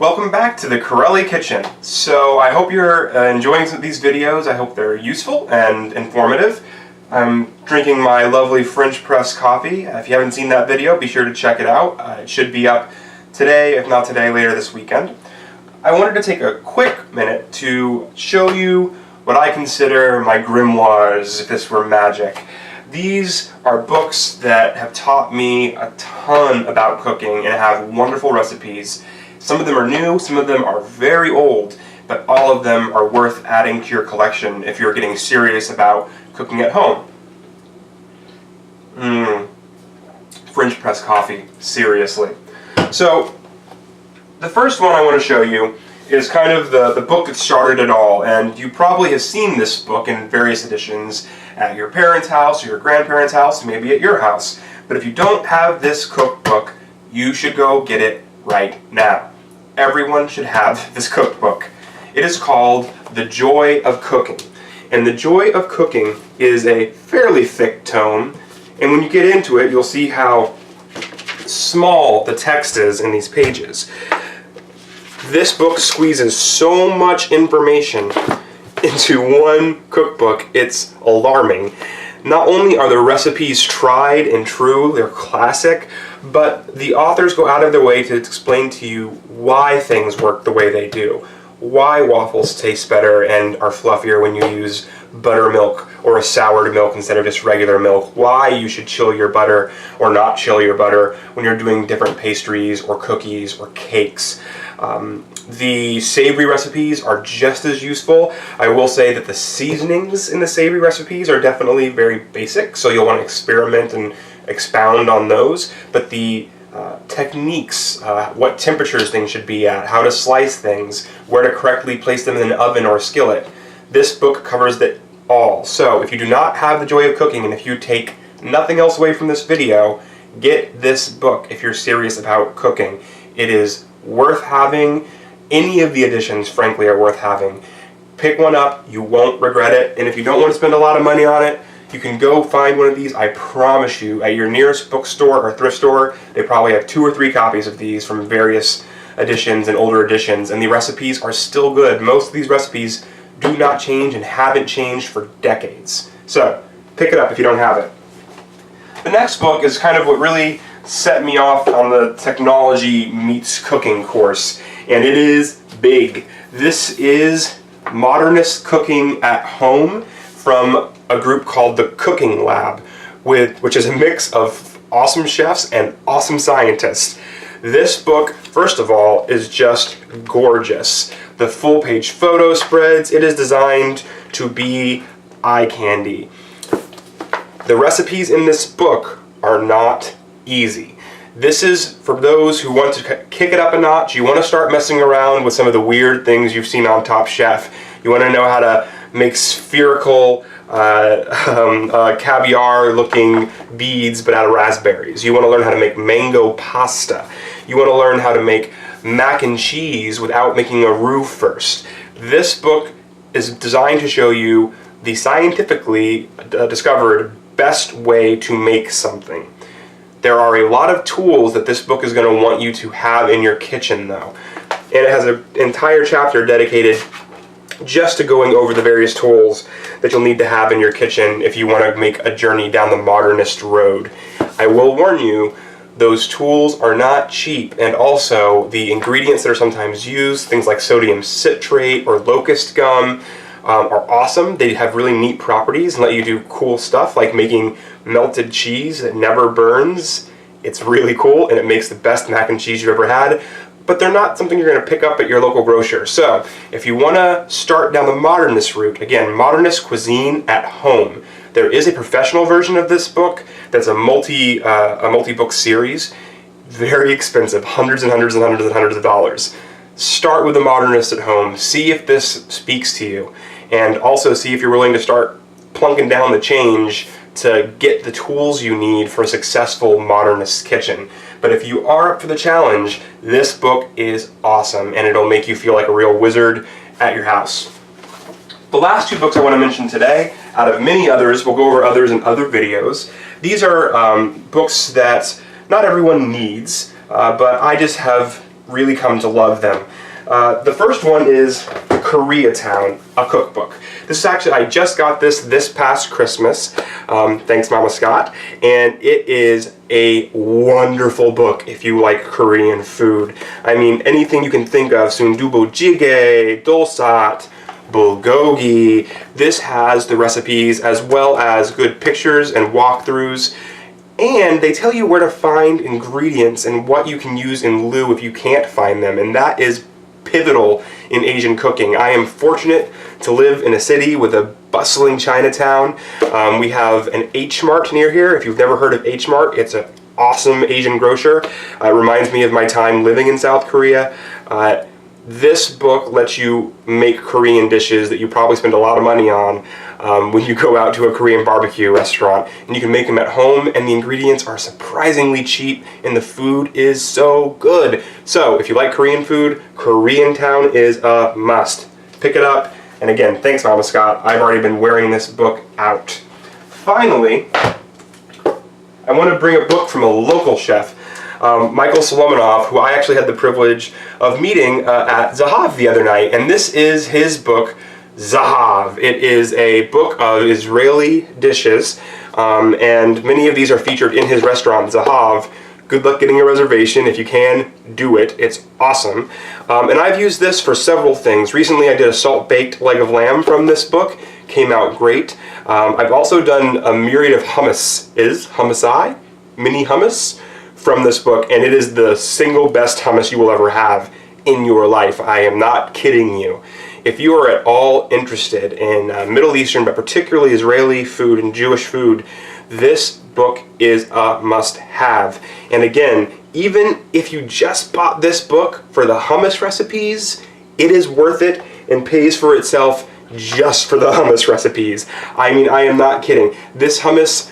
Welcome back to the Carelli kitchen. So I hope you're enjoying these videos. I hope they're useful and informative. I'm drinking my lovely French press coffee. If you haven't seen that video, be sure to check it out. It should be up today, if not today, later this weekend. I wanted to take a quick minute to show you what I consider my grimoires, if this were magic. These are books that have taught me a ton about cooking and have wonderful recipes. Some of them are new, some of them are very old, but all of them are worth adding to your collection if you're getting serious about cooking at home. French press coffee, seriously. So, the first one I want to show you is kind of the book that started it all, and you probably have seen this book in various editions at your parents' house or your grandparents' house, maybe at your house. But if you don't have this cookbook, you should go get it right now. Everyone should have this cookbook. It is called The Joy of Cooking. And The Joy of Cooking is a fairly thick tome, and when you get into it, you'll see how small the text is in these pages. This book squeezes so much information into one cookbook, it's alarming. Not only are the recipes tried and true, they're classic, but the authors go out of their way to explain to you why things work the way they do. Why waffles taste better and are fluffier when you use buttermilk or a soured milk instead of just regular milk. Why you should chill your butter or not chill your butter when you're doing different pastries or cookies or cakes. The savory recipes are just as useful. I will say that the seasonings in the savory recipes are definitely very basic, so you'll want to experiment and expound on those. But the techniques, what temperatures things should be at, how to slice things, where to correctly place them in an oven or a skillet, this book covers it all. So if you do not have The Joy of Cooking, and if you take nothing else away from this video, get this book if you're serious about cooking. It is worth having. Any of the editions, frankly, are worth having. Pick one up, you won't regret it, and if you don't want to spend a lot of money on it, you can go find one of these. I promise you, at your nearest bookstore or thrift store, they probably have 2 or 3 copies of these from various editions and older editions, and the recipes are still good. Most of these recipes do not change and haven't changed for decades. So, pick it up if you don't have it. The next book is kind of what really set me off on the technology meets cooking course, and it is big. This is Modernist Cooking at Home from a group called the Cooking Lab, which is a mix of awesome chefs and awesome scientists. This book, first of all, is just gorgeous. The full-page photo spreads, it is designed to be eye candy. The recipes in this book are not easy. This is for those who want to kick it up a notch. You want to start messing around with some of the weird things you've seen on Top Chef. You want to know how to make spherical caviar-looking beads but out of raspberries. You want to learn how to make mango pasta. You want to learn how to make mac and cheese without making a roux first. This book is designed to show you the scientifically discovered best way to make something. There are a lot of tools that this book is going to want you to have in your kitchen, though. And it has an entire chapter dedicated just to going over the various tools that you'll need to have in your kitchen if you want to make a journey down the modernist road. I will warn you, those tools are not cheap, and also the ingredients that are sometimes used, things like sodium citrate or locust gum, are awesome. They have really neat properties and let you do cool stuff like making melted cheese that never burns. It's really cool, and it makes the best mac and cheese you've ever had, but they're not something you're going to pick up at your local grocer. So if you want to start down the modernist route, again, Modernist Cuisine at Home, there is a professional version of this book that's a multi-book series. Very expensive, hundreds and hundreds and hundreds and hundreds of dollars. Start with the Modernist at Home. See if this speaks to you, and also see if you're willing to start plunking down the change to get the tools you need for a successful modernist kitchen. But if you are up for the challenge, this book is awesome, and it'll make you feel like a real wizard at your house. The last 2 books I want to mention today, out of many others, we'll go over others in other videos. These are books that not everyone needs, but I just have really come to love them. The first one is Koreatown, a cookbook. This is actually, I just got this past Christmas, thanks Mama Scott, and it is a wonderful book if you like Korean food. I mean, anything you can think of, sundubu jjigae, dolsat, bulgogi. This has the recipes as well as good pictures and walkthroughs, and they tell you where to find ingredients and what you can use in lieu if you can't find them, and that is pivotal in Asian cooking. I am fortunate to live in a city with a bustling Chinatown. We have an H Mart near here. If you've never heard of H Mart, it's an awesome Asian grocer. It reminds me of my time living in South Korea. This book lets you make Korean dishes that you probably spend a lot of money on when you go out to a Korean barbecue restaurant, and you can make them at home, and the ingredients are surprisingly cheap and the food is so good. So if you like Korean food, Koreatown is a must. Pick it up, and again, thanks Mama Scott. I've already been wearing this book out. Finally, I want to bring a book from a local chef, Michael Solomonov, who I actually had the privilege of meeting at Zahav the other night, and this is his book, Zahav. It is a book of Israeli dishes, and many of these are featured in his restaurant, Zahav. Good luck getting a reservation. If you can, do it. It's awesome. And I've used this for several things. Recently I did a salt-baked leg of lamb from this book. Came out great. I've also done a myriad of hummusai, mini hummus, from this book, and it is the single best hummus you will ever have in your life. I am not kidding you. If you are at all interested in Middle Eastern, but particularly Israeli food and Jewish food, this book is a must-have. And again, even if you just bought this book for the hummus recipes, it is worth it and pays for itself just for the hummus recipes. I mean, I am not kidding. This hummus,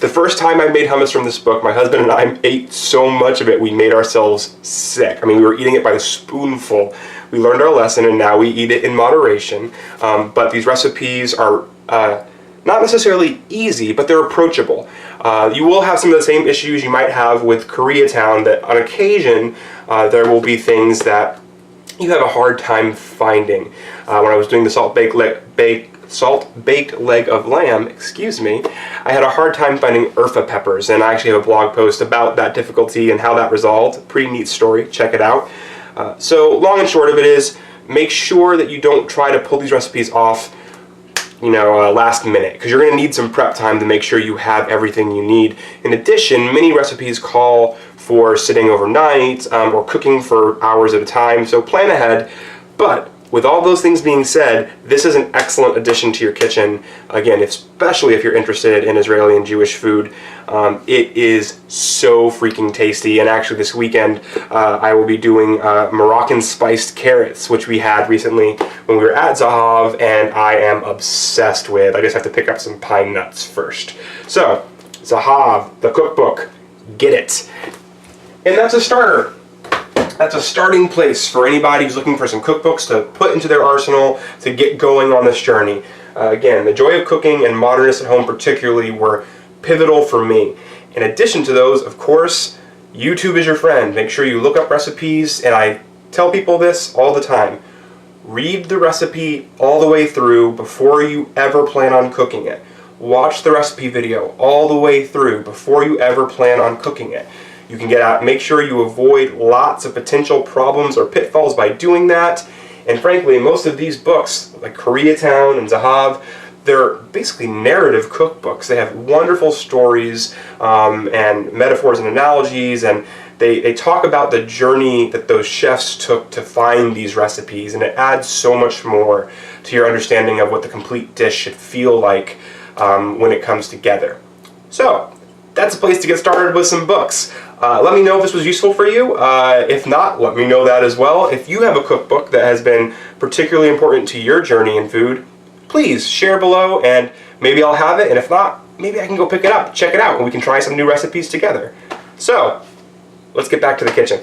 the first time I made hummus from this book, my husband and I ate so much of it, we made ourselves sick. I mean, we were eating it by the spoonful. We learned our lesson, and now we eat it in moderation. But these recipes are not necessarily easy, but they're approachable. You will have some of the same issues you might have with Koreatown, that on occasion there will be things that you have a hard time finding. When I was doing the salt-baked leg of lamb, I had a hard time finding urfa peppers, and I actually have a blog post about that difficulty and how that resolved. Pretty neat story, check it out. So long and short of it is, make sure that you don't try to pull these recipes off, last minute, because you're going to need some prep time to make sure you have everything you need. In addition, many recipes call for sitting overnight or cooking for hours at a time, so plan ahead. But with all those things being said, this is an excellent addition to your kitchen. Again, especially if you're interested in Israeli and Jewish food. It is so freaking tasty, and actually this weekend I will be doing Moroccan spiced carrots, which we had recently when we were at Zahav, and I am obsessed with. I just have to pick up some pine nuts first. So, Zahav, the cookbook, get it. And that's a starter. That's a starting place for anybody who's looking for some cookbooks to put into their arsenal to get going on this journey. Again, the joy of cooking and Modernist at home particularly were pivotal for me. In addition to those, of course, YouTube is your friend. Make sure you look up recipes, and I tell people this all the time. Read the recipe all the way through before you ever plan on cooking it. Watch the recipe video all the way through before you ever plan on cooking it. You can get out, make sure you avoid lots of potential problems or pitfalls by doing that. And frankly, most of these books, like Koreatown and Zahav, they're basically narrative cookbooks. They have wonderful stories and metaphors and analogies, and they talk about the journey that those chefs took to find these recipes, and it adds so much more to your understanding of what the complete dish should feel like when it comes together. So, that's a place to get started with some books. Let me know if this was useful for you. If not, let me know that as well. If you have a cookbook that has been particularly important to your journey in food, please share below, and maybe I'll have it, and if not, maybe I can go pick it up, check it out, and we can try some new recipes together. So, let's get back to the kitchen.